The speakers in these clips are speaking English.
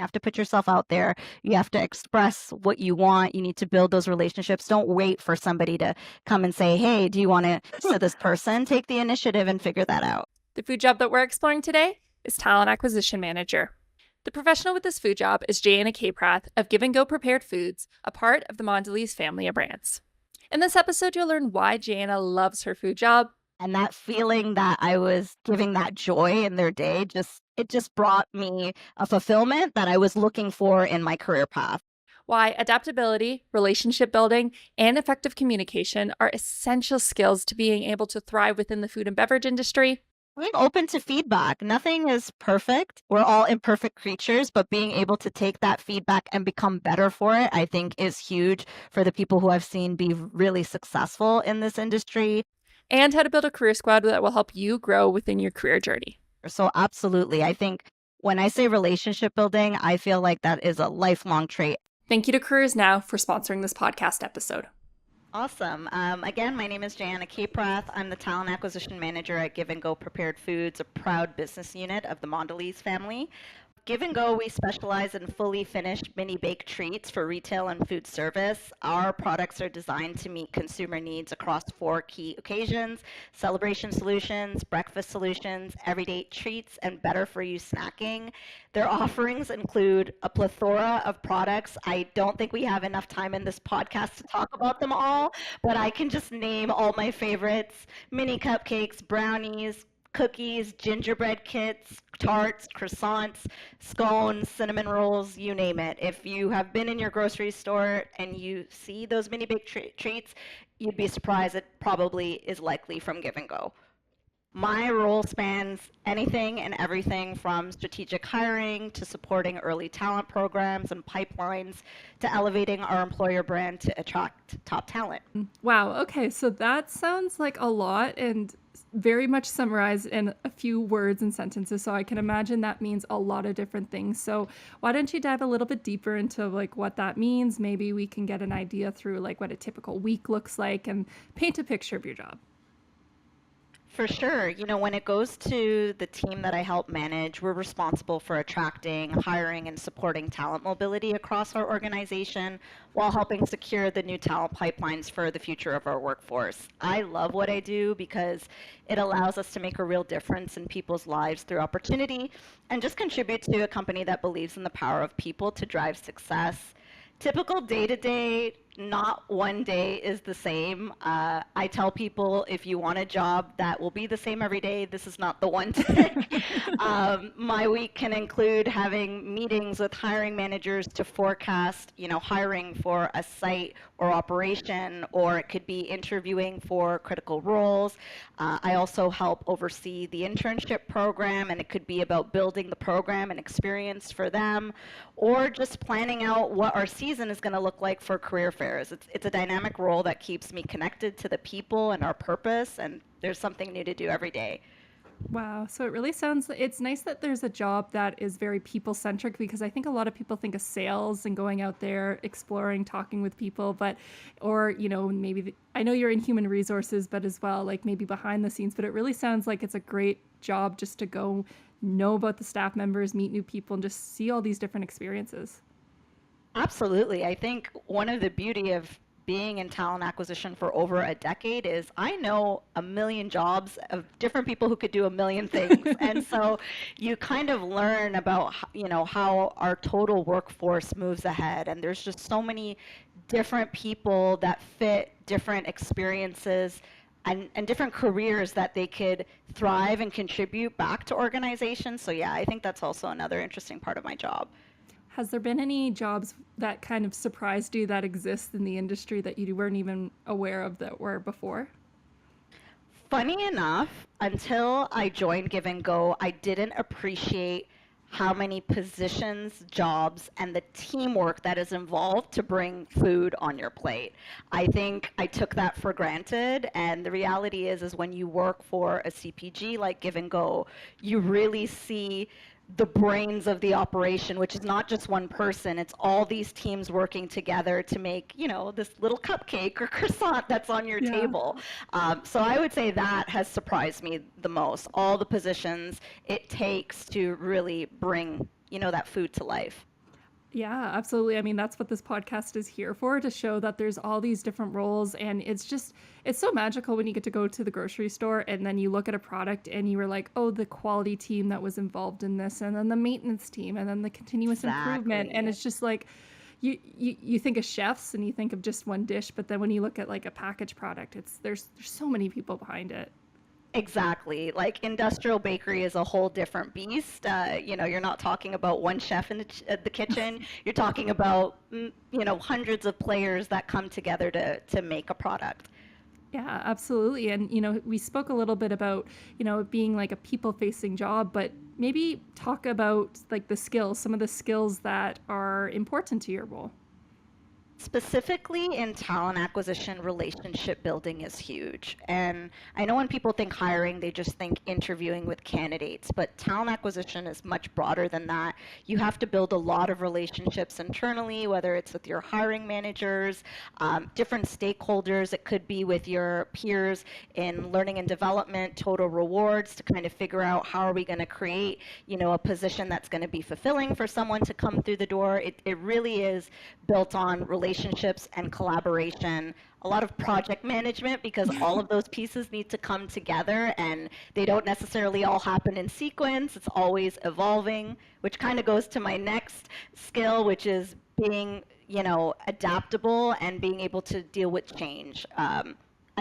have to put yourself out there. You have to express what you want. You need to build those relationships. Don't wait for somebody to come and say, hey, do you want to this person? Take the initiative and figure that out. The food job that we're exploring today is Talent Acquisition Manager. The professional with this food job is Jayana Kaiprath of Give and Go Prepared Foods, a part of the Mondelēz family of brands. In this episode, you'll learn why Jayana loves her food job. And that feeling that I was giving that joy in their day, it just brought me a fulfillment that I was looking for in my career path. Why adaptability, relationship building, and effective communication are essential skills to being able to thrive within the food and beverage industry. Being open to feedback. Nothing is perfect. We're all imperfect creatures, but being able to take that feedback and become better for it, I think is huge for the people who I've seen be really successful in this industry. And how to build a career squad that will help you grow within your career journey. So absolutely. I think when I say relationship building, I feel like that is a lifelong trait. Thank you to Careers Now for sponsoring this podcast episode. Awesome. Again, my name is Jayana Kaiprath. I'm the Talent Acquisition Manager at Give and Go Prepared Foods, a proud business unit of the Mondelēz family. Give and Go, we specialize in fully finished mini baked treats for retail and food service. Our products are designed to meet consumer needs across 4 key occasions: celebration solutions, breakfast solutions, everyday treats, and better for you snacking. Their offerings include a plethora of products. I don't think we have enough time in this podcast to talk about them all, but I can just name all my favorites: mini cupcakes, brownies, cookies, gingerbread kits, tarts, croissants, scones, cinnamon rolls, you name it. If you have been in your grocery store and you see those mini baked treats, you'd be surprised. It probably is likely from Give and Go. My role spans anything and everything from strategic hiring to supporting early talent programs and pipelines to elevating our employer brand to attract top talent. Wow. Okay. So that sounds like a lot and very much summarized in a few words and sentences. So I can imagine that means a lot of different things. So why don't you dive a little bit deeper into like what that means? Maybe we can get an idea through like what a typical week looks like and paint a picture of your job. For sure. When it goes to the team that I help manage, we're responsible for attracting, hiring, and supporting talent mobility across our organization while helping secure the new talent pipelines for the future of our workforce. I love what I do because it allows us to make a real difference in people's lives through opportunity and just contribute to a company that believes in the power of people to drive success. Typical day-to-day, not one day is the same. I tell people, if you want a job that will be the same every day, this is not the one to pick. My week can include having meetings with hiring managers to forecast, hiring for a site or operation, or it could be interviewing for critical roles. I also help oversee the internship program, and it could be about building the program and experience for them, or just planning out what our season is going to look like for career fairs. It's a dynamic role that keeps me connected to the people and our purpose, and there's something new to do every day. Wow. So it really sounds, it's nice that there's a job that is very people-centric, because I think a lot of people think of sales and going out there, exploring, talking with people, or maybe, I know you're in human resources, but as well, like maybe behind the scenes, but it really sounds like it's a great job just to go know about the staff members, meet new people, and just see all these different experiences. Absolutely. I think one of the beauty of being in talent acquisition for over a decade is I know a million jobs of different people who could do a million things. And so you kind of learn about, how our total workforce moves ahead. And there's just so many different people that fit different experiences and different careers that they could thrive and contribute back to organizations. So yeah, I think that's also another interesting part of my job. Has there been any jobs that kind of surprised you that exist in the industry that you weren't even aware of that were before? Funny enough, until I joined Give and Go, I didn't appreciate how many positions, jobs, and the teamwork that is involved to bring food on your plate. I think I took that for granted, and the reality is when you work for a CPG like Give and Go, you really see the brains of the operation, which is not just one person. It's all these teams working together to make, this little cupcake or croissant that's on your table. So I would say that has surprised me the most. All the positions it takes to really bring, that food to life. Yeah, absolutely. I mean, that's what this podcast is here for, to show that there's all these different roles. And it's so magical when you get to go to the grocery store and then you look at a product and you were like, oh, the quality team that was involved in this, and then the maintenance team, and then the continuous improvement. And Exactly. it's just like, you think of chefs and you think of just one dish, but then when you look at like a packaged product, there's so many people behind it. Exactly. Like industrial bakery is a whole different beast. You're not talking about one chef in the kitchen. You're talking about, hundreds of players that come together to make a product. Yeah, absolutely. And, we spoke a little bit about, it being like a people-facing job, but maybe talk about like the skills, some of the skills that are important to your role. Specifically in talent acquisition, relationship building is huge. And I know when people think hiring, they just think interviewing with candidates, but talent acquisition is much broader than that. You have to build a lot of relationships internally, whether it's with your hiring managers, different stakeholders. It could be with your peers in learning and development, total rewards, to kind of figure out how are we going to create, a position that's going to be fulfilling for someone to come through the door. It really is built on relationships and collaboration, a lot of project management, because all of those pieces need to come together and they don't necessarily all happen in sequence. It's always evolving, which kind of goes to my next skill, which is being, adaptable and being able to deal with change. I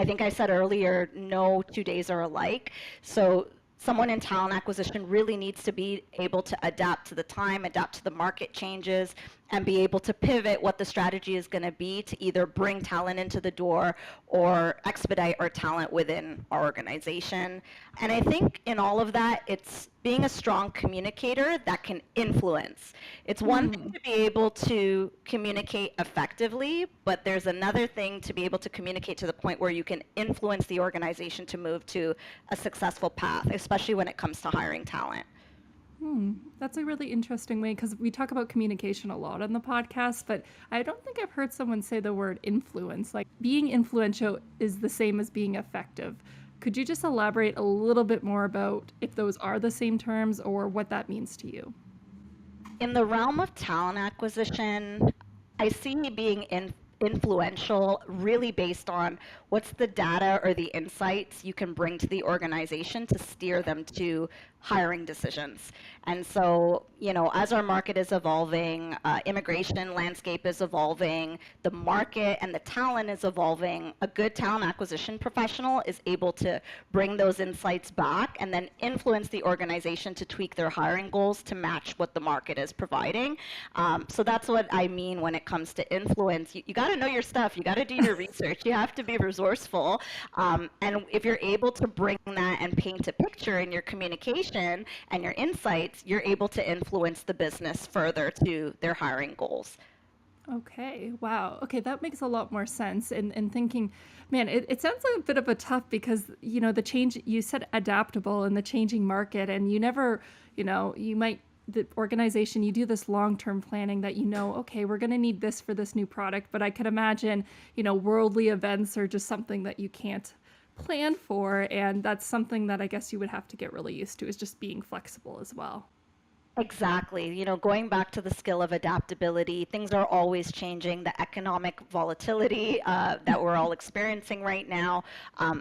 think I said earlier, no 2 days are alike. So someone in talent acquisition really needs to be able to adapt to the time, adapt to the market changes, and be able to pivot what the strategy is going to be to either bring talent into the door or expedite our talent within our organization. And I think in all of that, it's being a strong communicator that can influence. It's one thing to be able to communicate effectively, but there's another thing to be able to communicate to the point where you can influence the organization to move to a successful path, especially when it comes to hiring talent. That's a really interesting way, because we talk about communication a lot on the podcast, but I don't think I've heard someone say the word influence. Like, being influential is the same as being effective. Could you just elaborate a little bit more about if those are the same terms or what that means to you? In the realm of talent acquisition, I see being influential really based on what's the data or the insights you can bring to the organization to steer them to hiring decisions. And so, as our market is evolving, immigration landscape is evolving, the market and the talent is evolving, a good talent acquisition professional is able to bring those insights back and then influence the organization to tweak their hiring goals to match what the market is providing. So that's what I mean when it comes to influence. You got to know your stuff. You got to do your research. You have to be resourceful. And if you're able to bring that and paint a picture in your communication and your insights, you're able to influence the business further to their hiring goals. Okay, wow. Okay, that makes a lot more sense. And thinking, man, it sounds like a bit of a tough, because, the change, you said adaptable in the changing market, and you never, you might, the organization, you do this long-term planning that, okay, we're going to need this for this new product, but I could imagine, worldly events are just something that you can't plan for, and that's something that I guess you would have to get really used to, is just being flexible as well. Exactly. Going back to the skill of adaptability, things are always changing, the economic volatility that we're all experiencing right now.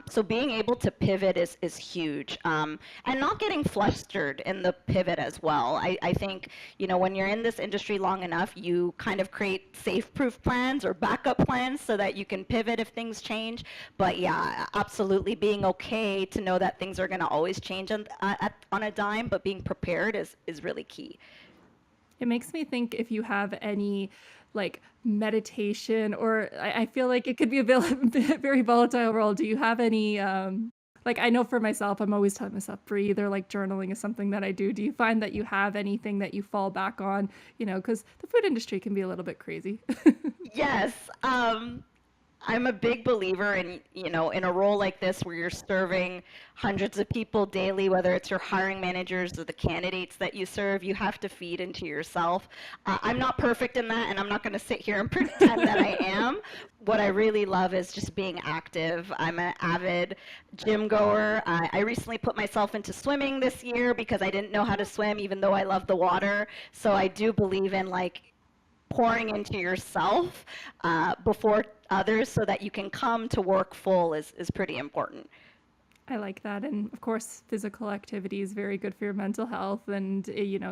So being able to pivot is huge. And not getting flustered in the pivot as well. I think, when you're in this industry long enough, you kind of create safe-proof plans or backup plans so that you can pivot if things change. But yeah, absolutely being okay to know that things are going to always change on a dime, but being prepared is really key. It makes me think if you have any like meditation, or I feel like it could be a very volatile role. Do you have any, like, I know for myself, I'm always telling myself breathe, or like journaling is something that I do. Do you find that you have anything that you fall back on, because the food industry can be a little bit crazy? Yes. I'm a big believer in, in a role like this where you're serving hundreds of people daily, whether it's your hiring managers or the candidates that you serve, you have to feed into yourself. I'm not perfect in that, and I'm not going to sit here and pretend that I am. What I really love is just being active. I'm an avid gym goer. I recently put myself into swimming this year because I didn't know how to swim, even though I love the water. So I do believe in, like, pouring into yourself before others so that you can come to work full is pretty important. I like that. And of course, physical activity is very good for your mental health and,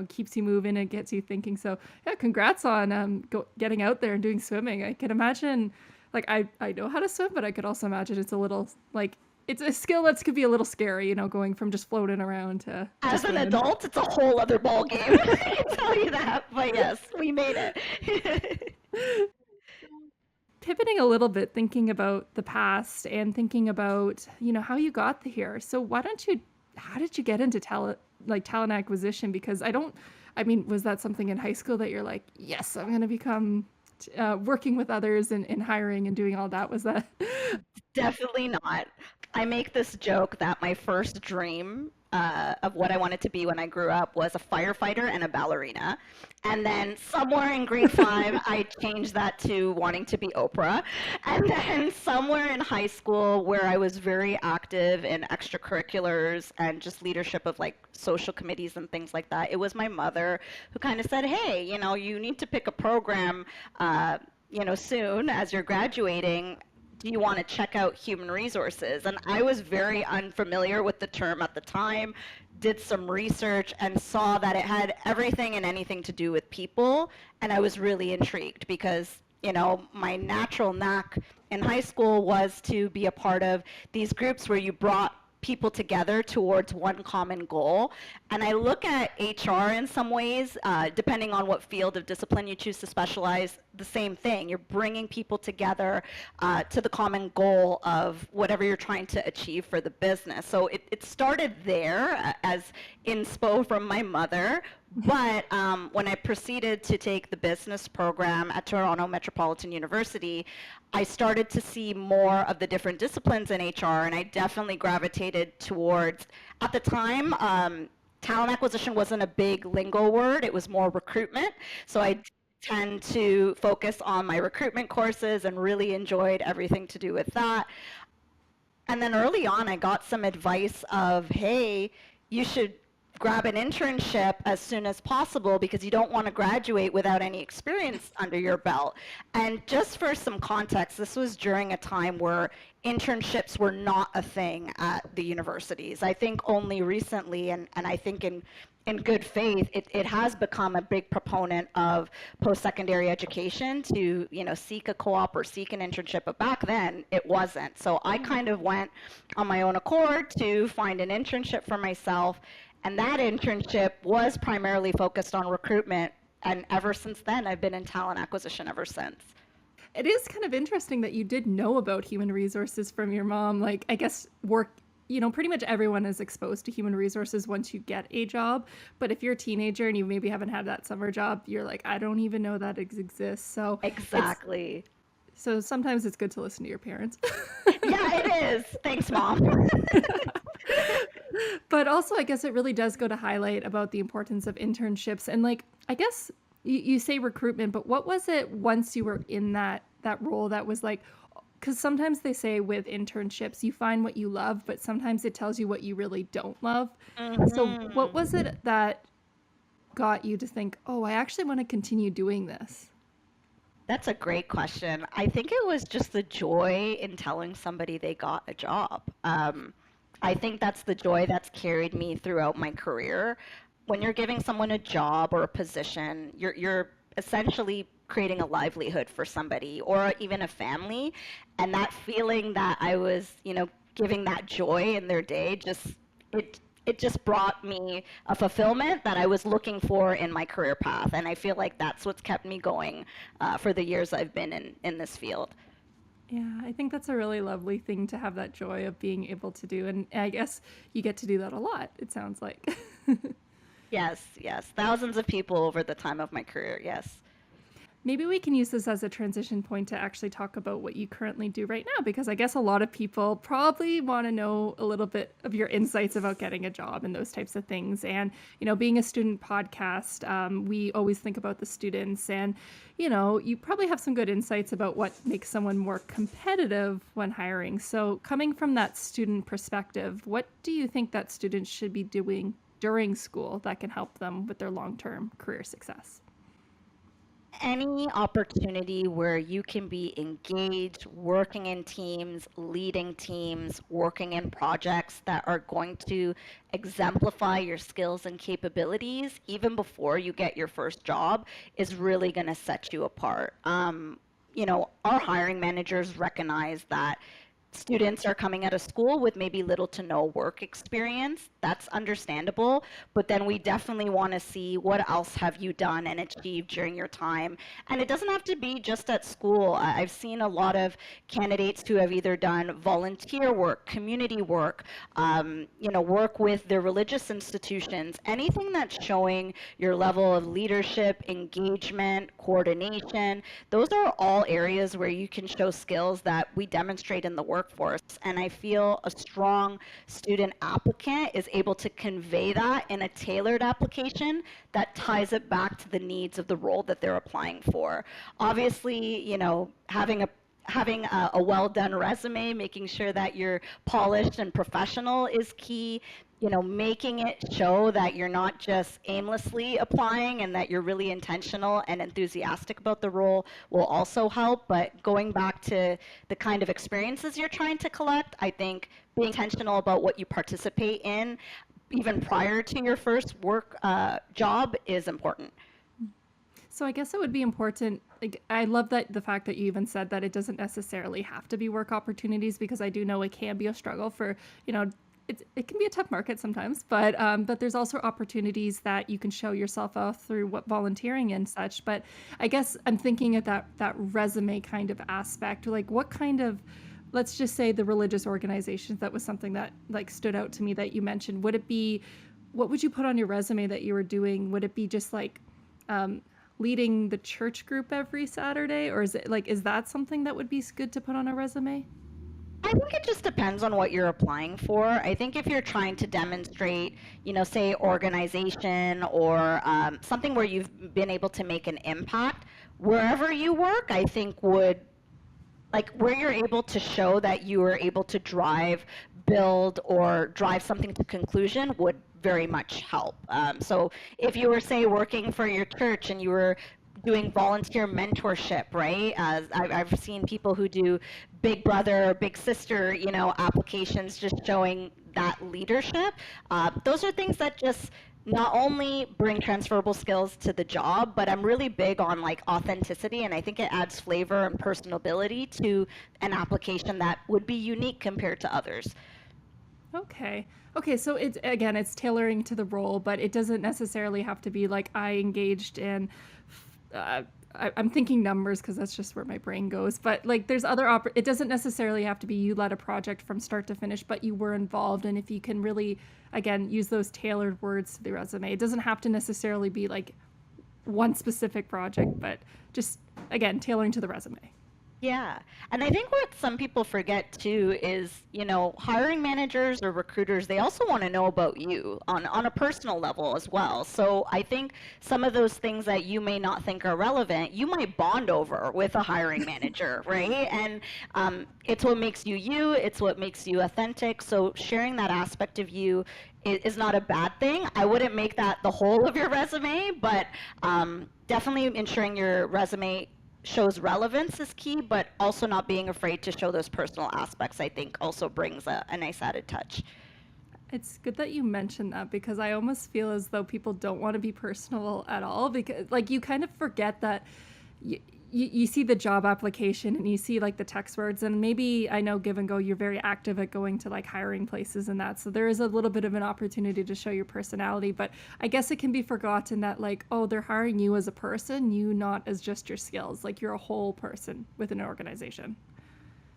keeps you moving and gets you thinking. So, yeah, congrats on getting out there and doing swimming. I can imagine, like, I know how to swim, but I could also imagine it's a little, like, it's a skill that could be a little scary, going from just floating around to As an swimming. adult, it's a whole other ball game. I can tell you that. But yes, we made it. Pivoting a little bit, thinking about the past and thinking about, how you got here. So how did you get into talent acquisition? Because was that something in high school that you're like, yes, I'm going to become working with others and hiring and doing all that? Was that? Definitely not. I make this joke that my first dream of what I wanted to be when I grew up was a firefighter and a ballerina. And then somewhere in grade 5, I changed that to wanting to be Oprah. And then somewhere in high school, where I was very active in extracurriculars and just leadership of like social committees and things like that, it was my mother who kind of said, hey, you need to pick a program, soon as you're graduating. Do you want to check out human resources? And I was very unfamiliar with the term at the time, did some research and saw that it had everything and anything to do with people. And I was really intrigued because, my natural knack in high school was to be a part of these groups where you brought people together towards one common goal. And I look at HR in some ways, depending on what field of discipline you choose to specialize, the same thing. You're bringing people together to the common goal of whatever you're trying to achieve for the business. So it started there as inspo from my mother. But when I proceeded to take the business program at Toronto Metropolitan University, I started to see more of the different disciplines in HR, and I definitely gravitated towards, at the time, talent acquisition wasn't a big lingo word, it was more recruitment. So I tend to focus on my recruitment courses and really enjoyed everything to do with that. And then early on, I got some advice of, hey, you should grab an internship as soon as possible because you don't want to graduate without any experience under your belt. And just for some context, this was during a time where internships were not a thing at the universities. I think only recently, and I think in good faith, it has become a big proponent of post-secondary education to, seek a co-op or seek an internship. But back then, it wasn't. So I kind of went on my own accord to find an internship for myself. And that internship was primarily focused on recruitment. And ever since then, I've been in talent acquisition ever since. It is kind of interesting that you did know about human resources from your mom. Like, I guess pretty much everyone is exposed to human resources once you get a job. But if you're a teenager and you maybe haven't had that summer job, you're like, I don't even know that exists. So exactly. So sometimes it's good to listen to your parents. Yeah, it is. Thanks, Mom. But also, I guess it really does go to highlight about the importance of internships. And like, I guess you say recruitment, but what was it once you were in that role that was like, because sometimes they say with internships, you find what you love, but sometimes it tells you what you really don't love. Mm-hmm. So what was it that got you to think, oh, I actually want to continue doing this? That's a great question. I think it was just the joy in telling somebody they got a job. I think that's the joy that's carried me throughout my career. When you're giving someone a job or a position, you're essentially creating a livelihood for somebody or even a family. And that feeling that I was, giving that joy in their day, it just brought me a fulfillment that I was looking for in my career path. And I feel like that's what's kept me going for the years I've been in this field. Yeah, I think that's a really lovely thing to have that joy of being able to do. And I guess you get to do that a lot, it sounds like. Yes. Thousands of people over the time of my career, yes. Maybe we can use this as a transition point to actually talk about what you currently do right now, because I guess a lot of people probably want to know a little bit of your insights about getting a job and those types of things. And, being a student podcast, we always think about the students and, you probably have some good insights about what makes someone more competitive when hiring. So coming from that student perspective, what do you think that students should be doing during school that can help them with their long-term career success? any opportunity where you can be engaged, working in teams, leading teams, working in projects that are going to exemplify your skills and capabilities, even before you get your first job, is really going to set you apart. Our hiring managers recognize that students are coming out of school with maybe little to no work experience. That's understandable, but then we definitely want to see what else have you done and achieved during your time. And it doesn't have to be just at school. I've seen a lot of candidates who have either done volunteer work, community work, work with their religious institutions, anything that's showing your level of leadership, engagement, coordination. Those are all areas where you can show skills that we demonstrate in the workforce. And I feel a strong student applicant is able to convey that in a tailored application that ties it back to the needs of the role that they're applying for. Obviously, having a well done resume, making sure that you're polished and professional is key. Making it show that you're not just aimlessly applying and that you're really intentional and enthusiastic about the role will also help. But going back to the kind of experiences you're trying to collect, I think being intentional about what you participate in, even prior to your first work job, is important. So I guess it would be important. Like, I love that the fact that you even said that it doesn't necessarily have to be work opportunities, because I do know it can be a struggle for, it can be a tough market sometimes, but there's also opportunities that you can show yourself off through what volunteering and such. But I guess I'm thinking of that resume kind of aspect, like what kind of, let's just say the religious organizations, that was something that like stood out to me that you mentioned. Would it be, what would you put on your resume that you were doing? Would it be just like leading the church group every Saturday, or is it like, is that something that would be good to put on a resume? I think it just depends on what you're applying for. I think if you're trying to demonstrate, say organization or something where you've been able to make an impact, wherever you work, I think would, like where you're able to show that you are able to build or drive something to conclusion would very much help. So if you were, say, working for your church and you were doing volunteer mentorship, right? I've seen people who do big brother, big sister, applications, just showing that leadership. Those are things that just not only bring transferable skills to the job, but I'm really big on like authenticity, and I think it adds flavor and personability to an application that would be unique compared to others. Okay, so it's tailoring to the role, but it doesn't necessarily have to be like I engaged in I'm thinking numbers because that's just where my brain goes. But like there's it doesn't necessarily have to be you led a project from start to finish, but you were involved. And if you can really, again, use those tailored words to the resume, it doesn't have to necessarily be like one specific project, but just, again, tailoring to the resume. Yeah. And I think what some people forget too is, hiring managers or recruiters, they also want to know about you on a personal level as well. So I think some of those things that you may not think are relevant, you might bond over with a hiring manager, right? And it's what makes you you, it's what makes you authentic. So sharing that aspect of you is not a bad thing. I wouldn't make that the whole of your resume, but definitely ensuring your resume shows relevance is key, but also not being afraid to show those personal aspects, I think, also brings a nice added touch. It's good that you mentioned that, because I almost feel as though people don't want to be personal at all, because like you kind of forget that you see the job application and you see like the text words, and maybe, I know Give and Go, you're very active at going to like hiring places and that, so there is a little bit of an opportunity to show your personality. But I guess it can be forgotten that like, oh, they're hiring you as a person, you not as just your skills, like you're a whole person within an organization.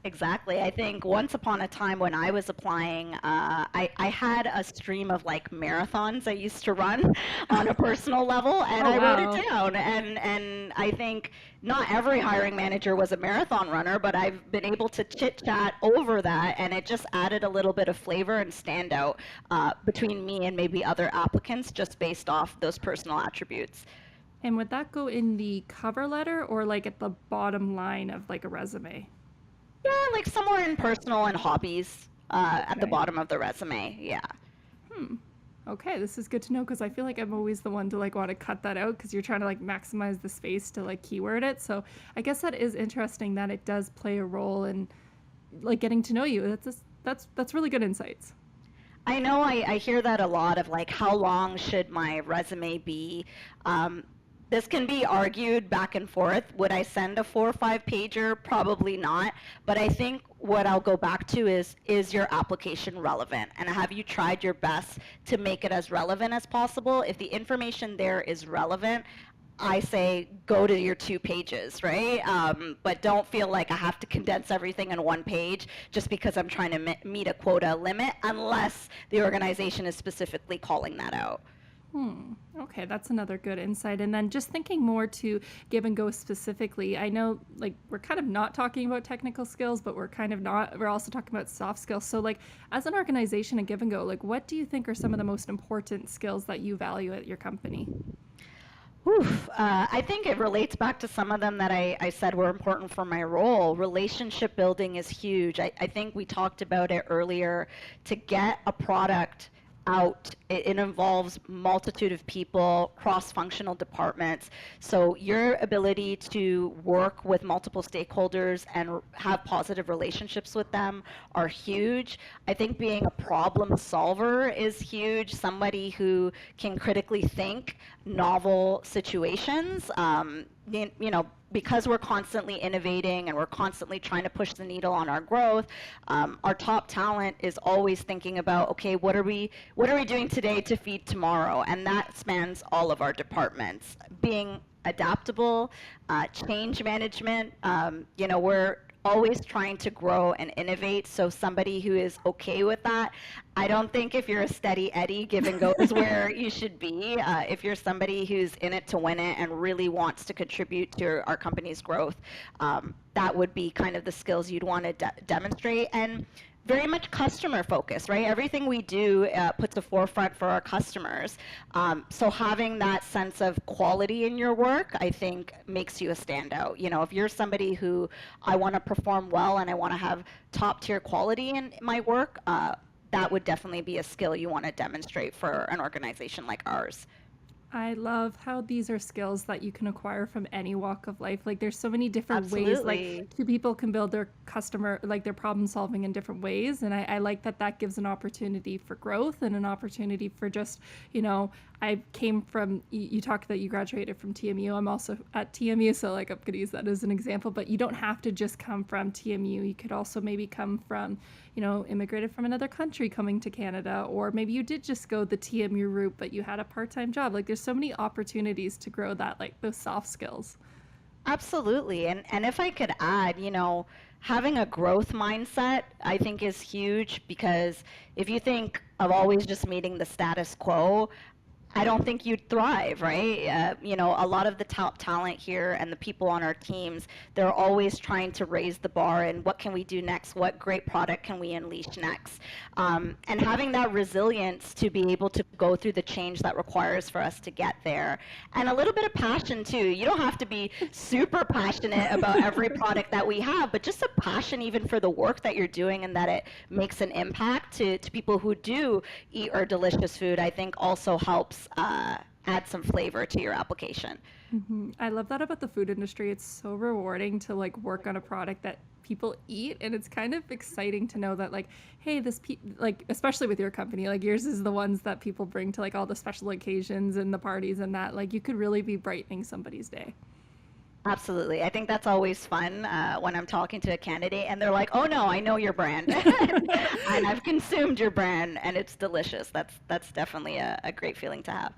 Exactly. I think once upon a time when I was applying, I had a stream of like marathons I used to run on a personal level, and I wrote it down. And I think not every hiring manager was a marathon runner, but I've been able to chit chat over that, and it just added a little bit of flavor and standout between me and maybe other applicants just based off those personal attributes. And would that go in the cover letter or like at the bottom line of like a resume? Yeah, like somewhere in personal and hobbies at the bottom of the resume. Yeah. Okay, this is good to know because I feel like I'm always the one to like want to cut that out because you're trying to like maximize the space to like keyword it. So I guess that is interesting that it does play a role in like getting to know you. That's really good insights. I know I hear that a lot of like, how long should my resume be? This can be argued back and forth. Would I send a 4 or 5 pager? Probably not. But I think what I'll go back to is your application relevant? And have you tried your best to make it as relevant as possible? If the information there is relevant, I say go to your 2 pages, right? But don't feel like I have to condense everything in 1 page just because I'm trying to meet a quota limit, unless the organization is specifically calling that out. Okay, that's another good insight. And then just thinking more to Give and Go specifically, I know like we're kind of not talking about technical skills, but we're also talking about soft skills. So like as an organization at Give and Go, like what do you think are some of the most important skills that you value at your company? I think it relates back to some of them that I said were important for my role. Relationship building is huge. I think we talked about it earlier. To get a product out, it involves multitude of people, cross-functional departments. So your ability to work with multiple stakeholders and have positive relationships with them are huge. I think being a problem solver is huge. Somebody who can critically think novel situations. Because we're constantly innovating and we're constantly trying to push the needle on our growth, our top talent is always thinking about, okay, what are we doing today to feed tomorrow? And that spans all of our departments. Being adaptable, change management, we're always trying to grow and innovate. So somebody who is okay with that, I don't think if you're a steady Eddie, Give and Go is where you should be. If you're somebody who's in it to win it and really wants to contribute to our company's growth, that would be kind of the skills you'd want to demonstrate. And very much customer focused, right? Everything we do puts a forefront for our customers. So having that sense of quality in your work, I think, makes you a standout. If you're somebody who, I want to perform well and I want to have top tier quality in my work, that would definitely be a skill you want to demonstrate for an organization like ours. I love how these are skills that you can acquire from any walk of life. Like there's so many different ways, Absolutely. like 2 people can build their their problem solving in different ways. And I like that gives an opportunity for growth and an opportunity for just, I came from, you talked that you graduated from TMU. I'm also at TMU, so like I'm gonna use that as an example, but you don't have to just come from TMU. You could also maybe come from, immigrated from another country coming to Canada, or maybe you did just go the TMU route, but you had a part-time job. Like there's so many opportunities to grow that, like those soft skills. Absolutely. And if I could add, having a growth mindset, I think is huge, because if you think of always just meeting the status quo, I don't think you'd thrive, right? A lot of the top talent here and the people on our teams, they're always trying to raise the bar and what can we do next? What great product can we unleash next? And having that resilience to be able to go through the change that requires for us to get there. And a little bit of passion too. You don't have to be super passionate about every product that we have, but just a passion even for the work that you're doing and that it makes an impact to people who do eat our delicious food, I think also helps add some flavor to your application. I love that about the food industry. It's so rewarding to like work on a product that people eat, and it's kind of exciting to know that like, hey, like especially with your company, like yours is the ones that people bring to like all the special occasions and the parties, and that like you could really be brightening somebody's day. Absolutely. I think that's always fun when I'm talking to a candidate and they're like, oh no, I know your brand and I've consumed your brand and it's delicious. That's definitely a great feeling to have.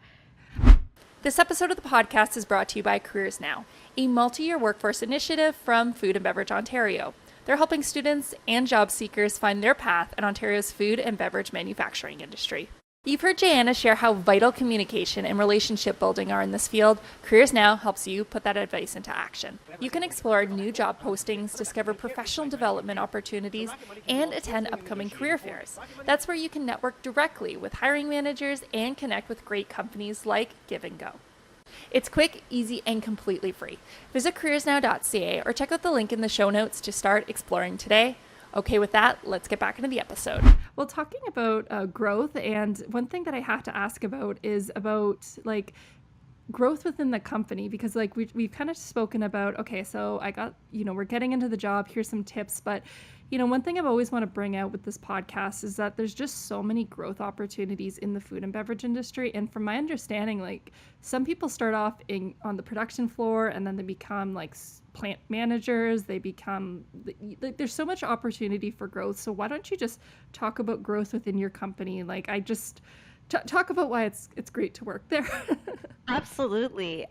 This episode of the podcast is brought to you by Careers Now, a multi-year workforce initiative from Food and Beverage Ontario. They're helping students and job seekers find their path in Ontario's food and beverage manufacturing industry. You've heard Jayana share how vital communication and relationship building are in this field. Careers Now helps you put that advice into action. You can explore new job postings, discover professional development opportunities, and attend upcoming career fairs. That's where you can network directly with hiring managers and connect with great companies like Give and Go. It's quick, easy, and completely free. Visit careersnow.ca or check out the link in the show notes to start exploring today. Okay, with that, let's get back into the episode. Well, talking about growth, and one thing that I have to ask about is about like growth within the company, because like we've kind of spoken about, okay, so I got, we're getting into the job, here's some tips, but one thing I've always want to bring out with this podcast is that there's just so many growth opportunities in the food and beverage industry. And from my understanding, like some people start off on the production floor and then they become like plant managers, they become, there's so much opportunity for growth. So why don't you just talk about growth within your company? Like I just talk about why it's great to work there. Absolutely.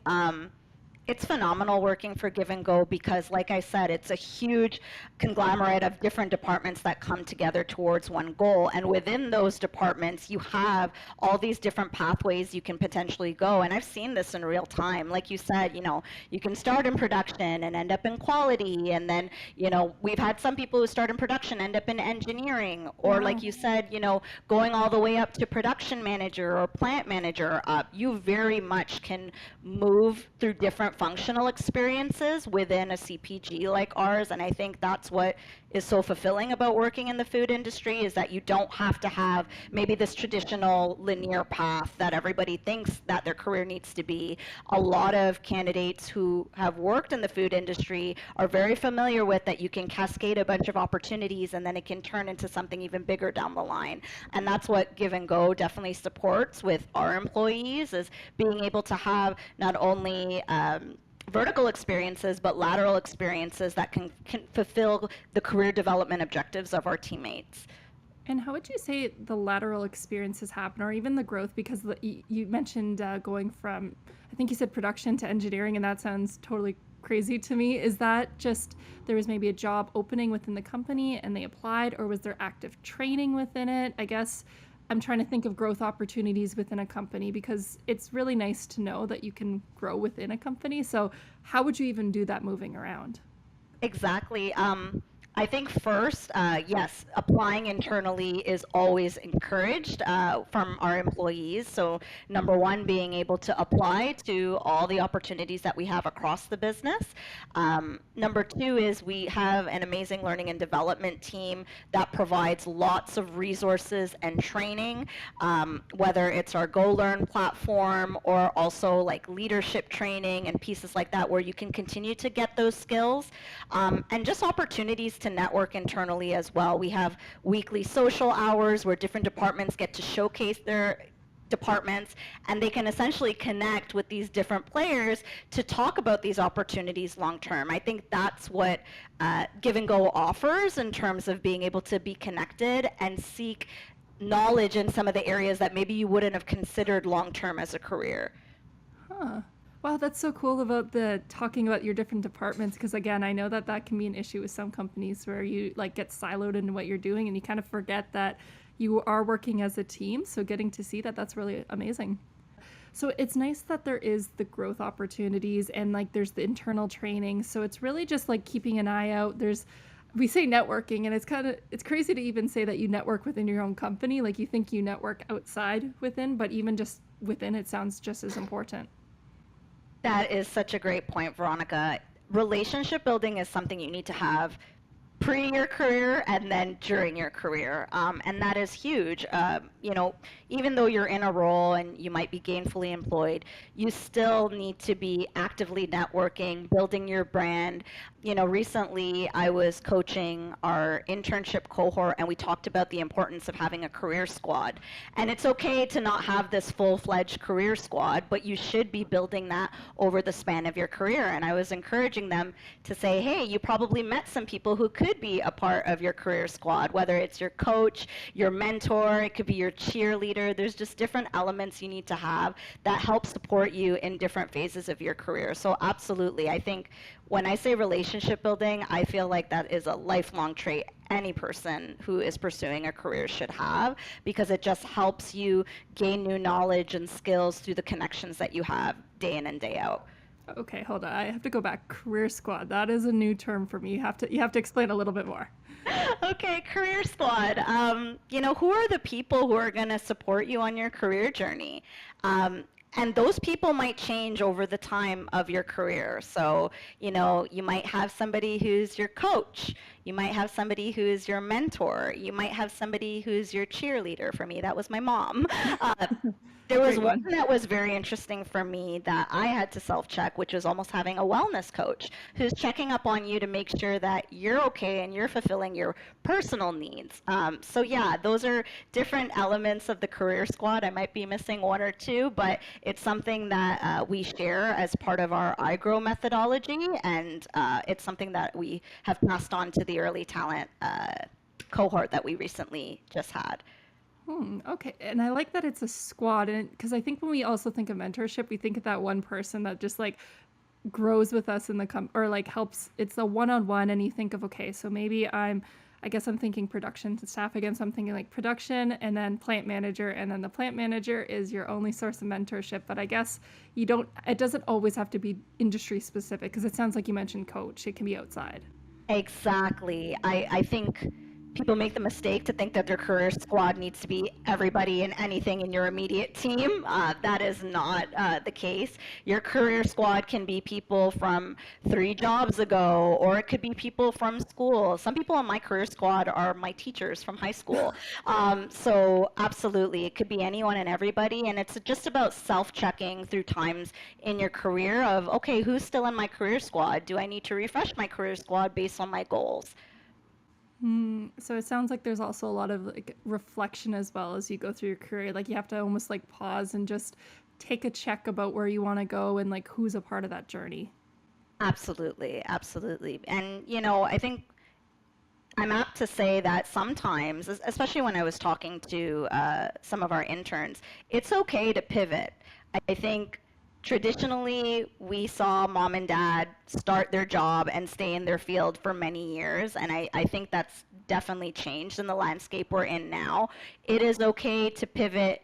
It's phenomenal working for Give and Go because, like I said, it's a huge conglomerate of different departments that come together towards one goal. And within those departments, you have all these different pathways you can potentially go. And I've seen this in real time. Like you said, you can start in production and end up in quality. And then, we've had some people who start in production end up in engineering. Or like you said, going all the way up to production manager or plant manager. You very much can move through different functional experiences within a CPG like ours, and I think that's what is so fulfilling about working in the food industry, is that you don't have to have maybe this traditional linear path that everybody thinks that their career needs to be. A lot of candidates who have worked in the food industry are very familiar with that you can cascade a bunch of opportunities and then it can turn into something even bigger down the line. And that's what Give and Go definitely supports with our employees, is being able to have not only vertical experiences, but lateral experiences that can fulfill the career development objectives of our teammates. And how would you say the lateral experiences happen, or even the growth? Because you mentioned going from, I think you said production to engineering, and that sounds totally crazy to me. Is that just there was maybe a job opening within the company and they applied, or was there active training within it? I guess I'm trying to think of growth opportunities within a company, because it's really nice to know that you can grow within a company. So how would you even do that moving around? Exactly. I think first, yes, applying internally is always encouraged from our employees. So number one, being able to apply to all the opportunities that we have across the business. Number two is we have an amazing learning and development team that provides lots of resources and training, whether it's our Go Learn platform or also like leadership training and pieces like that, where you can continue to get those skills, and just opportunities to network internally as well. We have weekly social hours where different departments get to showcase their departments, and they can essentially connect with these different players to talk about these opportunities long term. I think that's what Give and Go offers in terms of being able to be connected and seek knowledge in some of the areas that maybe you wouldn't have considered long term as a career. Huh. Wow, that's so cool about the talking about your different departments, because again, I know that that can be an issue with some companies where you like get siloed into what you're doing and you kind of forget that you are working as a team. So getting to see that, that's really amazing. So it's nice that there is the growth opportunities and like there's the internal training. So it's really just like keeping an eye out. We say networking, and it's crazy to even say that you network within your own company. Like you think you network outside within, but even just within it sounds just as important. That is such a great point, Veronica. Relationship building is something you need to have pre your career and then during your career. And that is huge. Even though you're in a role and you might be gainfully employed, you still need to be actively networking, building your brand. Recently I was coaching our internship cohort, and we talked about the importance of having a career squad. And it's okay to not have this full-fledged career squad, but you should be building that over the span of your career. And I was encouraging them to say, hey, you probably met some people who could be a part of your career squad, whether it's your coach, your mentor, it could be your cheerleader. There's just different elements you need to have that help support you in different phases of your career. So absolutely, I think when I say relationship building, I feel like that is a lifelong trait any person who is pursuing a career should have, because it just helps you gain new knowledge and skills through the connections that you have day in and day out. Okay, hold on. I have to go back. Career squad. That is a new term for me. You have to explain a little bit more. Okay, career squad. Who are the people who are going to support you on your career journey? And those people might change over the time of your career. So, you might have somebody who's your coach. You might have somebody who's your mentor. You might have somebody who's your cheerleader. For me, that was my mom. Uh, there was Great one one. that was very interesting for me that I had to self-check, which was almost having a wellness coach who's checking up on you to make sure that you're okay and you're fulfilling your personal needs. So yeah, those are different elements of the career squad. I might be missing one or two, but it's something that we share as part of our iGrow methodology, and it's something that we have passed on to the early talent cohort that we recently just had. Okay, and I like that it's a squad, and because I think when we also think of mentorship, we think of that one person that just like grows with us in the or like helps. It's a one-on-one, and you think of, okay, so maybe I guess I'm thinking production staff again. So I'm thinking like production, and then plant manager, and then the plant manager is your only source of mentorship. But I guess you don't. It doesn't always have to be industry specific, because it sounds like you mentioned coach. It can be outside. Exactly. I think people make the mistake to think that their career squad needs to be everybody and anything in your immediate team. That is not the case. Your career squad can be people from 3 jobs ago, or it could be people from school. Some people on my career squad are my teachers from high school. So absolutely, it could be anyone and everybody. And it's just about self-checking through times in your career of, okay, who's still in my career squad? Do I need to refresh my career squad based on my goals? So it sounds like there's also a lot of like reflection as well as you go through your career. Like you have to almost like pause and just take a check about where you want to go and like who's a part of that journey. Absolutely, absolutely. And, I think I'm apt to say that sometimes, especially when I was talking to some of our interns, it's okay to pivot. I think traditionally we saw mom and dad start their job and stay in their field for many years, and I think that's definitely changed in the landscape we're in now. It is okay to pivot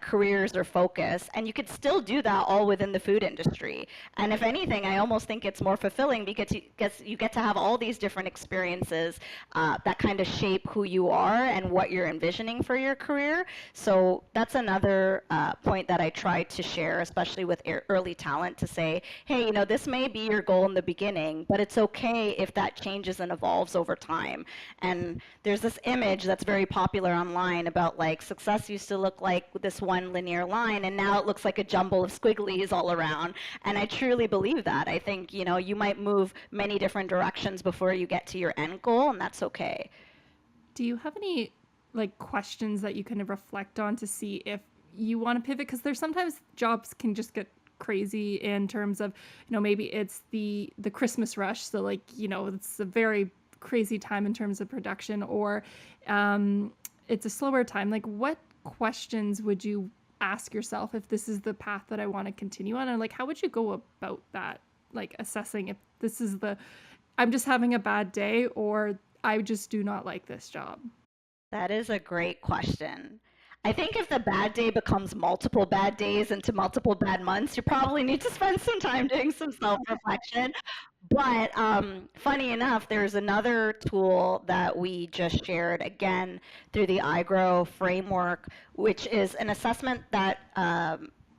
careers or focus, and you could still do that all within the food industry. And if anything, I almost think it's more fulfilling because you get to have all these different experiences that kind of shape who you are and what you're envisioning for your career. So that's another point that I try to share, especially with early talent, to say, hey, this may be your goal in the beginning, but it's okay if that changes and evolves over time. And there's this image that's very popular online about like success used to look like this one linear line, and now it looks like a jumble of squigglies all around. And I truly believe that. I think, you might move many different directions before you get to your end goal, and that's okay. Do you have any like questions that you kind of reflect on to see if you want to pivot? Because there's sometimes jobs can just get crazy in terms of, maybe it's the Christmas rush. So like, it's a very crazy time in terms of production, or it's a slower time. Like what questions would you ask yourself if this is the path that I want to continue on? And like, how would you go about that? Like assessing if this is I'm just having a bad day, or I just do not like this job. That is a great question. I think if the bad day becomes multiple bad days into multiple bad months, you probably need to spend some time doing some self-reflection. But funny enough, there's another tool that we just shared, again, through the iGrow framework, which is an assessment that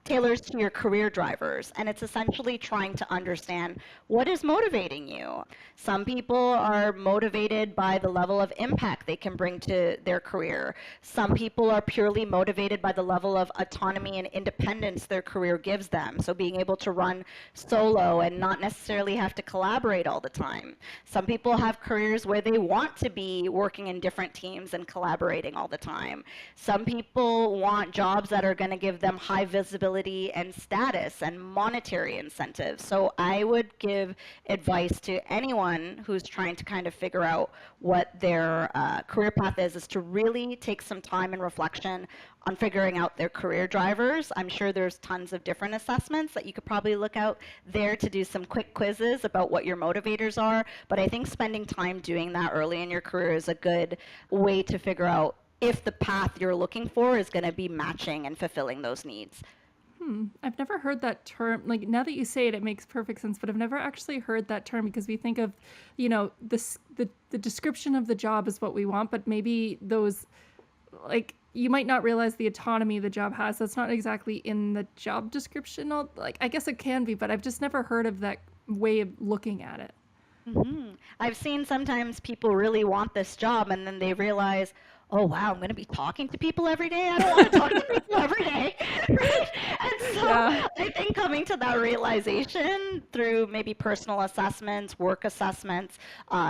tailors to your career drivers. And it's essentially trying to understand what is motivating you. Some people are motivated by the level of impact they can bring to their career. Some people are purely motivated by the level of autonomy and independence their career gives them. So being able to run solo and not necessarily have to collaborate all the time. Some people have careers where they want to be working in different teams and collaborating all the time. Some people want jobs that are going to give them high visibility and status and monetary incentives. So I would give advice to anyone who's trying to kind of figure out what their career path is to really take some time and reflection on figuring out their career drivers. I'm sure there's tons of different assessments that you could probably look out there to do some quick quizzes about what your motivators are. But I think spending time doing that early in your career is a good way to figure out if the path you're looking for is going to be matching and fulfilling those needs. I've never heard that term. Like now that you say it, it makes perfect sense. But I've never actually heard that term, because we think of, the description of the job is what we want, but maybe those, like, you might not realize the autonomy the job has. That's not exactly in the job description. Like, I guess it can be, but I've just never heard of that way of looking at it. I've seen sometimes people really want this job and then they realize, oh wow, I'm going to be talking to people every day. I don't want to talk to people every day. Right? And so Yeah. I think coming to that realization through maybe personal assessments, work assessments,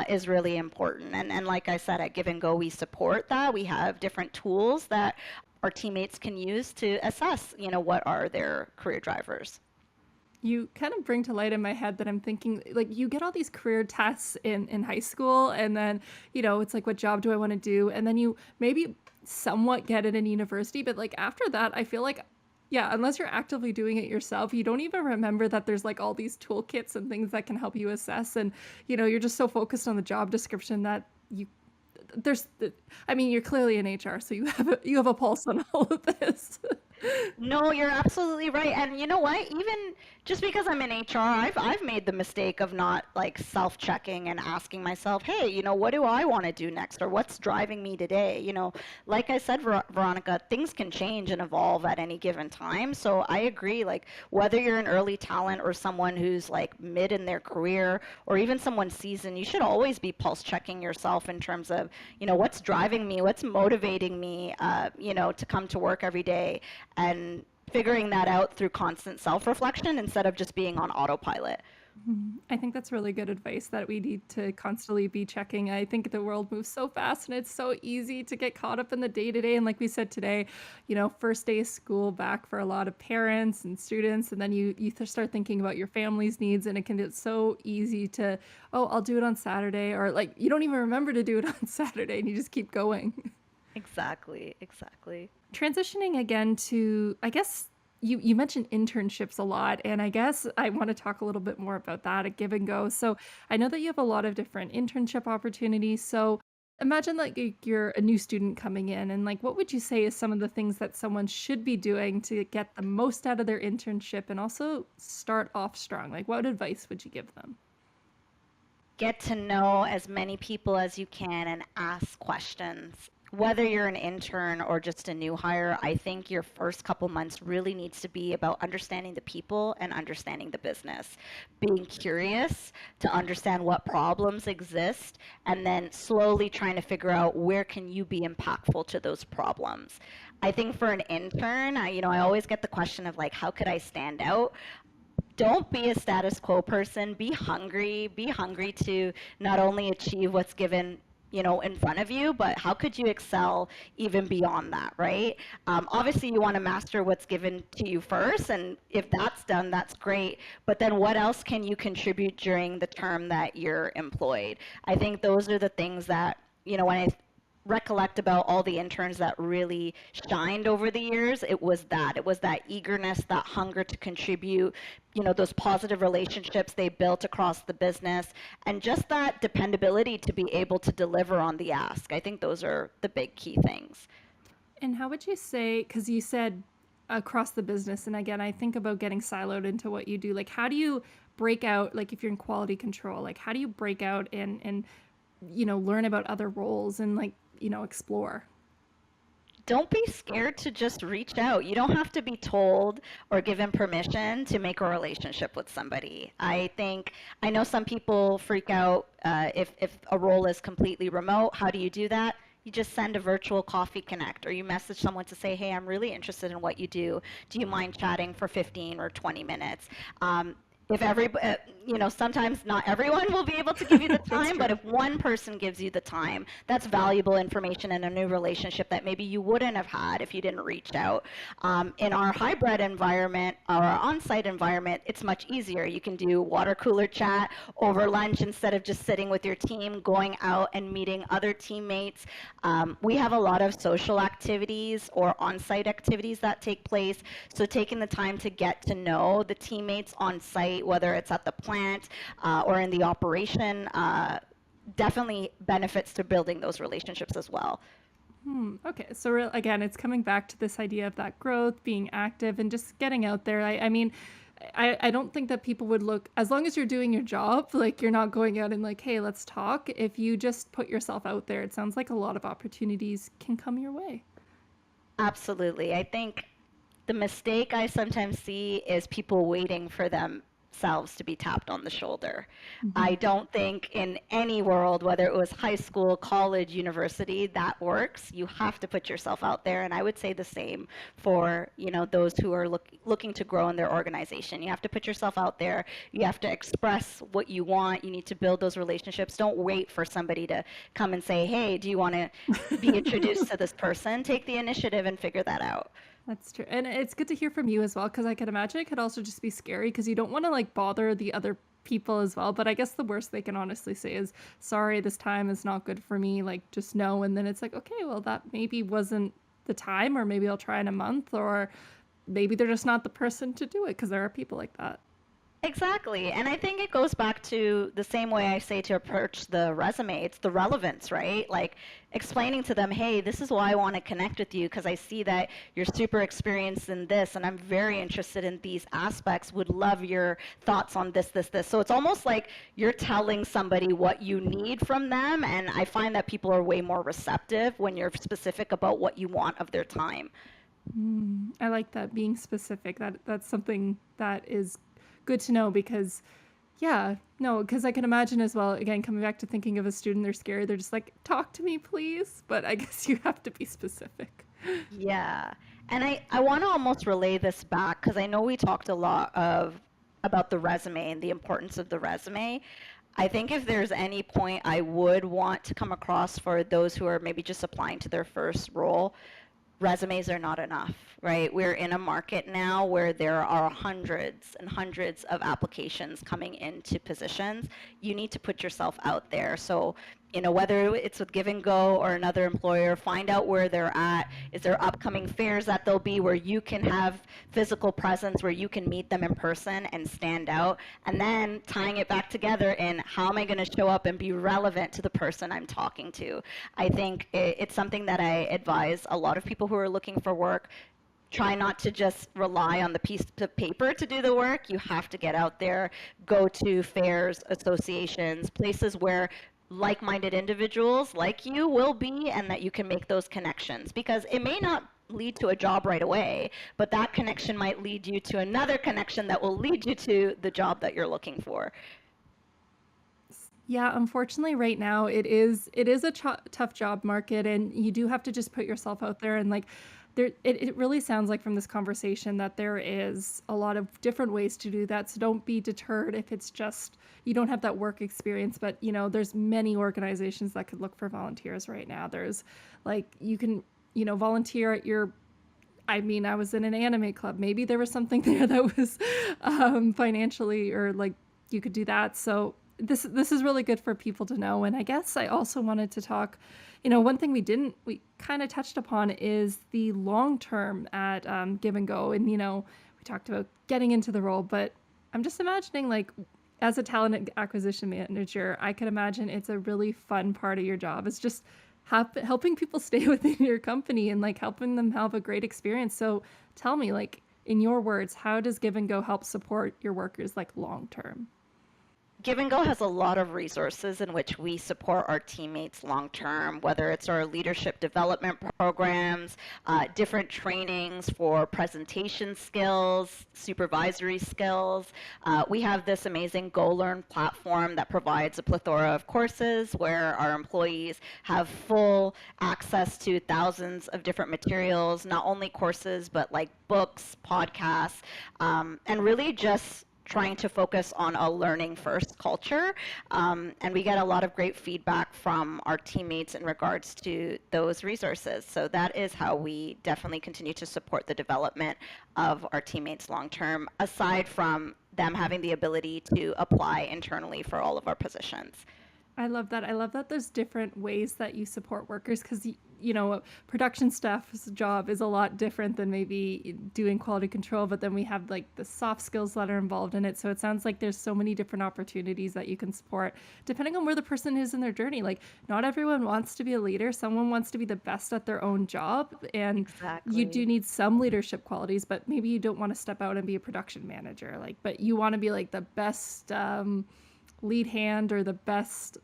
is really important. And like I said, at Give and Go, we support that. We have different tools that our teammates can use to assess, what are their career drivers. You kind of bring to light in my head that I'm thinking, like, you get all these career tests in high school, and then, it's like, what job do I want to do? And then you maybe somewhat get it in university, but like after that, I feel like, yeah, unless you're actively doing it yourself, you don't even remember that there's like all these toolkits and things that can help you assess. And, you're just so focused on the job description that there's, I mean, you're clearly in HR, so you have a pulse on all of this. No, you're absolutely right. And you know what? Even just because I'm in HR, I've made the mistake of not like self-checking and asking myself, hey, what do I want to do next? Or what's driving me today? Like I said, Veronica, things can change and evolve at any given time. So I agree, like whether you're an early talent or someone who's like mid in their career or even someone seasoned, you should always be pulse checking yourself in terms of, what's driving me, what's motivating me, to come to work every day, and figuring that out through constant self-reflection instead of just being on autopilot. I think that's really good advice that we need to constantly be checking. I think the world moves so fast and it's so easy to get caught up in the day to day. And like we said today, first day of school back for a lot of parents and students. And then you start thinking about your family's needs, and it can get so easy to, oh, I'll do it on Saturday. Or like, you don't even remember to do it on Saturday and you just keep going. Exactly. Transitioning again to, I guess, you mentioned internships a lot, and I guess I want to talk a little bit more about that at Give and Go. So I know that you have a lot of different internship opportunities. So imagine like you're a new student coming in, and like, what would you say is some of the things that someone should be doing to get the most out of their internship and also start off strong? Like, what advice would you give them? Get to know as many people as you can and ask questions. Whether you're an intern or just a new hire, I think your first couple months really needs to be about understanding the people and understanding the business. Being curious to understand what problems exist and then slowly trying to figure out where can you be impactful to those problems. I think for an intern, I always get the question of like, how could I stand out? Don't be a status quo person. Be hungry to not only achieve what's given in front of you, but how could you excel even beyond that, right? Obviously, you want to master what's given to you first, and if that's done, that's great. But then what else can you contribute during the term that you're employed? I think those are the things that, when I recollect about all the interns that really shined over the years, it was that eagerness, that hunger to contribute, those positive relationships they built across the business, and just that dependability to be able to deliver on the ask. I think those are the big key things. And how would you say, because you said across the business, and again, I think about getting siloed into what you do, like how do you break out, like if you're in quality control, like how do you break out and learn about other roles and like, explore? Don't be scared to just reach out. You don't have to be told or given permission to make a relationship with somebody. I know some people freak out if a role is completely remote. How do you do that? You just send a virtual coffee connect, or you message someone to say, hey, I'm really interested in what you do. Do you mind chatting for 15 or 20 minutes? If sometimes not everyone will be able to give you the time, but if one person gives you the time, that's valuable information in a new relationship that maybe you wouldn't have had if you didn't reach out. In our hybrid environment, or our on-site environment, it's much easier. You can do water cooler chat over lunch instead of just sitting with your team, going out and meeting other teammates. We have a lot of social activities or on-site activities that take place, so taking the time to get to know the teammates on site, whether it's at the plant or in the operation, definitely benefits to building those relationships as well. Okay, so again, it's coming back to this idea of that growth, being active, and just getting out there. I mean, I don't think that people would look, as long as you're doing your job, like you're not going out and like, hey, let's talk. If you just put yourself out there, it sounds like a lot of opportunities can come your way. Absolutely. I think the mistake I sometimes see is people waiting for themselves to be tapped on the shoulder. Hmm. I don't think in any world, whether it was high school, college, university, that works. You have to put yourself out there, and I would say the same for, those who are looking to grow in their organization. You have to put yourself out there. You have to express what you want. You need to build those relationships. Don't wait for somebody to come and say, "Hey, do you want to be introduced to this person?" Take the initiative and figure that out. That's true. And it's good to hear from you as well, because I can imagine it could also just be scary because you don't want to like bother the other people as well. But I guess the worst they can honestly say is, sorry, this time is not good for me. Like, just no. And then it's like, okay, well, that maybe wasn't the time, or maybe I'll try in a month, or maybe they're just not the person to do it, because there are people like that. Exactly. And I think it goes back to the same way I say to approach the resume. It's the relevance, right? Like explaining to them, hey, this is why I want to connect with you because I see that you're super experienced in this and I'm very interested in these aspects. Would love your thoughts on this, this, this. So it's almost like you're telling somebody what you need from them. And I find that people are way more receptive when you're specific about what you want of their time. I like that, being specific. That's something that is good to know, because yeah, no, because I can imagine as well, again, coming back to thinking of a student, they're scared. They're just like, talk to me, please. But I guess you have to be specific. Yeah. And I want to almost relay this back because I know we talked a lot about the resume and the importance of the resume. I think if there's any point I would want to come across for those who are maybe just applying to their first role, resumes are not enough, right? We're in a market now where there are hundreds and hundreds of applications coming into positions. You need to put yourself out there. So, whether it's with Give and Go or another employer, find out where they're at. Is there upcoming fairs that they'll be where you can have physical presence, where you can meet them in person and stand out? And then tying it back together in how am I going to show up and be relevant to the person I'm talking to? I think it's something that I advise a lot of people who are looking for work. Try not to just rely on the piece of paper to do the work. You have to get out there, go to fairs, associations, places where like-minded individuals like you will be, and that you can make those connections, because it may not lead to a job right away, but that connection might lead you to another connection that will lead you to the job that you're looking for. Yeah, unfortunately, right now it is a tough job market, and you do have to just put yourself out there. And like, it really sounds like from this conversation that there is a lot of different ways to do that. So don't be deterred if it's just you don't have that work experience. But there's many organizations that could look for volunteers right now. There's like, you can volunteer at your. I mean, I was in an anime club. Maybe there was something there that was financially, or like you could do that. So this is really good for people to know. And I guess I also wanted to talk, one thing we kind of touched upon is the long term at Give and Go. And, we talked about getting into the role, but I'm just imagining, like, as a talent acquisition manager, I can imagine it's a really fun part of your job. It's just helping people stay within your company and like helping them have a great experience. So tell me, like, in your words, how does Give and Go help support your workers like long term? Give and Go has a lot of resources in which we support our teammates long term, whether it's our leadership development programs, different trainings for presentation skills, supervisory skills. We have this amazing Go Learn platform that provides a plethora of courses where our employees have full access to thousands of different materials, not only courses, but like books, podcasts, and really just trying to focus on a learning first culture. And we get a lot of great feedback from our teammates in regards to those resources. So that is how we definitely continue to support the development of our teammates long term, aside from them having the ability to apply internally for all of our positions. I love that. I love that there's different ways that you support workers, because, production staff's job is a lot different than maybe doing quality control, but then we have like the soft skills that are involved in it. So it sounds like there's so many different opportunities that you can support depending on where the person is in their journey. Like, not everyone wants to be a leader. Someone wants to be the best at their own job. And you do Exactly. need some leadership qualities, but maybe you don't want to step out and be a production manager. Like, but you want to be like the best lead hand, or the best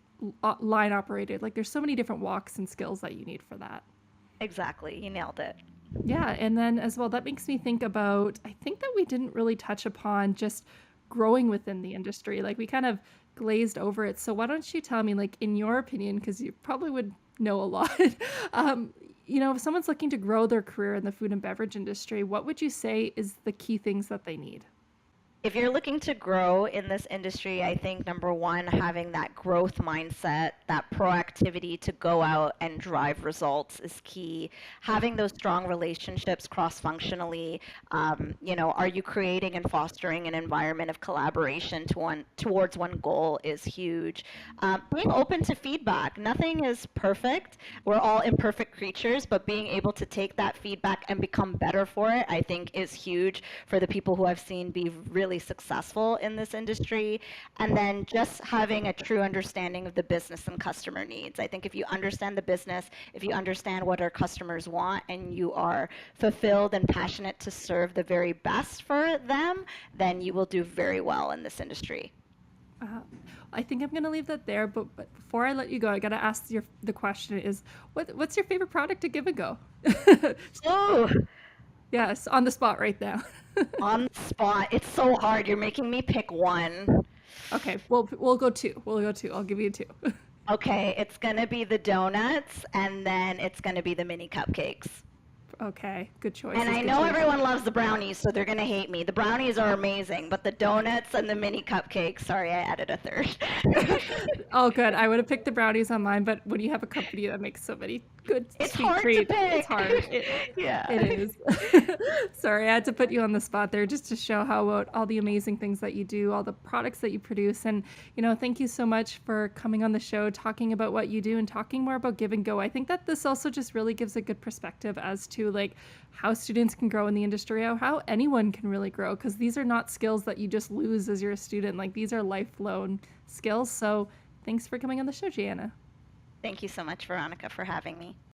line operator. Like, there's so many different walks and skills that you need for that. Exactly. You nailed it. Yeah, and then as well, that makes me think about, I think that we didn't really touch upon just growing within the industry. Like we kind of glazed over it. So why don't you tell me, like in your opinion, because you probably would know a lot, um, if someone's looking to grow their career in the food and beverage industry, what would you say is the key things that they need? If you're looking to grow in this industry, I think number one, having that growth mindset, that proactivity to go out and drive results is key. Having those strong relationships cross functionally, are you creating and fostering an environment of collaboration towards one goal is huge. Being open to feedback. Nothing is perfect. We're all imperfect creatures, but being able to take that feedback and become better for it, I think, is huge for the people who I've seen be really successful in this industry. And then just having a true understanding of the business and customer needs. I think if you understand the business, if you understand what our customers want, and you are fulfilled and passionate to serve the very best for them, then you will do very well in this industry. Uh, I think I'm gonna leave that there, but before I let you go, I gotta ask the question is, what's your favorite product to give a go? Oh, Yes, on the spot right now. on the spot. It's so hard. You're making me pick one. Okay, we'll go two. We'll go two. I'll give you two. Okay, it's gonna be the donuts, and then it's gonna be the mini cupcakes. Okay, good And choices. I Good know choices. everyone loves the brownies, so they're gonna hate me. The brownies are amazing, but the donuts and the mini cupcakes, sorry, I added a third. Oh, good. I would have picked the brownies on mine, but when you have a company that makes so many good It's sweet hard to treats, it's pick. hard. Yeah. It is. Sorry, I had to put you on the spot there just to show how about all the amazing things that you do, all the products that you produce, and thank you so much for coming on the show, talking about what you do, and talking more about Give and Go. I think that this also just really gives a good perspective as to like how students can grow in the industry, how anyone can really grow, because these are not skills that you just lose as you're a student. Like these are lifelong skills. So thanks for coming on the show, Jayana. Thank you so much, Veronica, for having me.